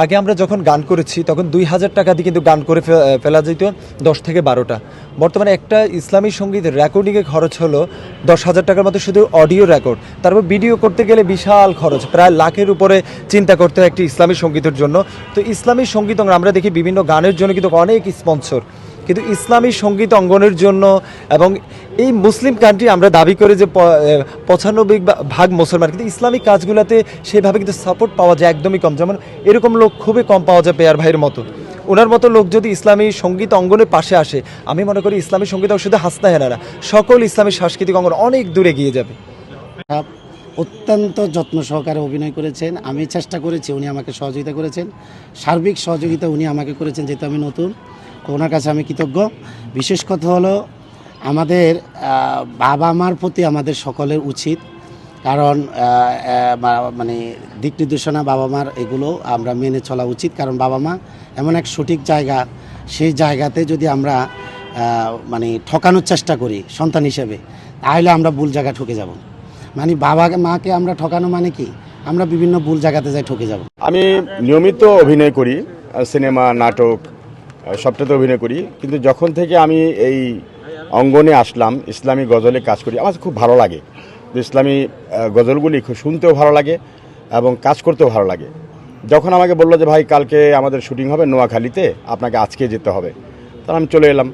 আগে আমরা যখন গান করেছি তখন 2000 টাকা দিয়ে কিন্তু গান করে ফেলা যেত 10 থেকে 12টা। বর্তমানে একটা ইসলামী সঙ্গীত রেকর্ডিংয়ে খরচ হলো 10,000 টাকার মতো শুধু অডিও রেকর্ড, তারপর ভিডিও করতে গেলে বিশাল খরচ, প্রায় লাখের উপরে চিন্তা করতে হয় একটি ইসলামী সঙ্গীতের জন্য। তো ইসলামী সঙ্গীত আমরা দেখি বিভিন্ন গানের জন্য কিন্তু অনেক স্পন্সর, কিন্তু ইসলামী সঙ্গীত অঙ্গনের জন্য এবং এই মুসলিম কান্ট্রি আমরা দাবি করি যে 95% মুসলমান, কিন্তু ইসলামিক কাজগুলোতে সেভাবে কিন্তু সাপোর্ট পাওয়া যায় একদমই কম। যেমন এরকম লোক খুবই কম পাওয়া যায় পেয়ার ভাইয়ের মতো। ওনার মতো লোক যদি ইসলামী সঙ্গীত অঙ্গনের পাশে আসে, আমি মনে করি ইসলামী সঙ্গীত শুধু হাসনা হেনারা, সকল ইসলামী সাংস্কৃতিক অঙ্গন অনেক দূরে এগিয়ে যাবে। অত্যন্ত যত্ন সহকারে অভিনয় করেছেন। আমি চেষ্টা করেছি, উনি আমাকে সহযোগিতা করেছেন, সার্বিক সহযোগিতা উনি আমাকে করেছেন, যেহেতু আমি নতুন, ওনার কাছে আমি কৃতজ্ঞ। বিশেষ কথা হলো আমাদের বাবা মার প্রতি আমাদের সকলের উচিত, কারণ মানে দিক নির্দেশনা বাবা মার এগুলো আমরা মেনে চলা উচিত। কারণ বাবা মা এমন এক সঠিক জায়গা, সেই জায়গাতে যদি আমরা মানে ঠকানোর চেষ্টা করি সন্তান হিসেবে, তাহলে আমরা ভুল জায়গায় ঠকে যাব। মানে বাবা মাকে আমরা ঠকানো মানে কি, আমরা বিভিন্ন ভুল জায়গাতে যাই ঠকে যাব। আমি নিয়মিত অভিনয় করি, সিনেমা নাটক সবটাতে অভিনয় করি, কিন্তু যখন থেকে আমি এই অঙ্গনে আসলাম, ইসলামী গজলে কাজ করি, আমার খুব ভালো লাগে। ইসলামী গজলগুলি খুব শুনতেও ভালো লাগে এবং কাজ করতেও ভালো লাগে। যখন আমাকে বললো যে ভাই কালকে আমাদের শুটিং হবে নোয়াখালীতে, আপনাকে আজকে যেতে হবে, তখন আমি চলে এলাম।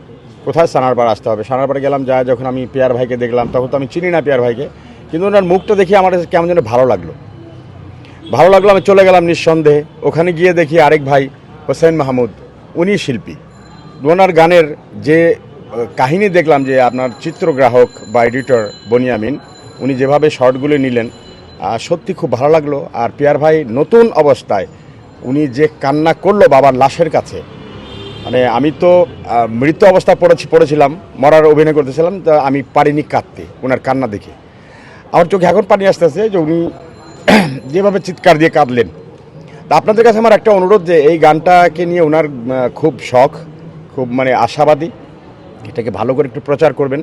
কোথায়? সানারপাড় আসতে হবে। সানারপাড়ে গেলাম, যায় যখন আমি পেয়ার ভাইকে দেখলাম, তখন তো আমি চিনি না পেয়ার ভাইকে, কিন্তু ওনার মুখটা দেখে আমার কেমন যেন ভালো লাগলো। আমি চলে গেলাম নিঃসন্দেহে। ওখানে গিয়ে দেখি আরেক ভাই হোসেন মাহমুদ, উনি শিল্পী। ওনার গানের যে কাহিনী দেখলাম, যে আপনার চিত্রগ্রাহক বা এডিটর বনিয়ামিন, উনি যেভাবে শর্টগুলো নিলেন, সত্যি খুব ভালো লাগলো। আর পিয়ার ভাই নতুন অবস্থায় উনি যে কান্না করলো বাবার লাশের কাছে, মানে আমি তো মৃত অবস্থা পড়েছিলাম, মরার অভিনয় করতেছিলাম, তা আমি পারিনি কাঁদতে ওনার কান্না দেখে। আমার চোখে এখন পানি আসতেছে যে উনি যেভাবে চিৎকার দিয়ে কাঁদলেন। তা আপনাদের কাছে আমার একটা অনুরোধ, যে এই গানটাকে নিয়ে ওনার খুব শখ, খুব মানে আশাবাদী, এটাকে ভালো করে একটু প্রচার করবেন।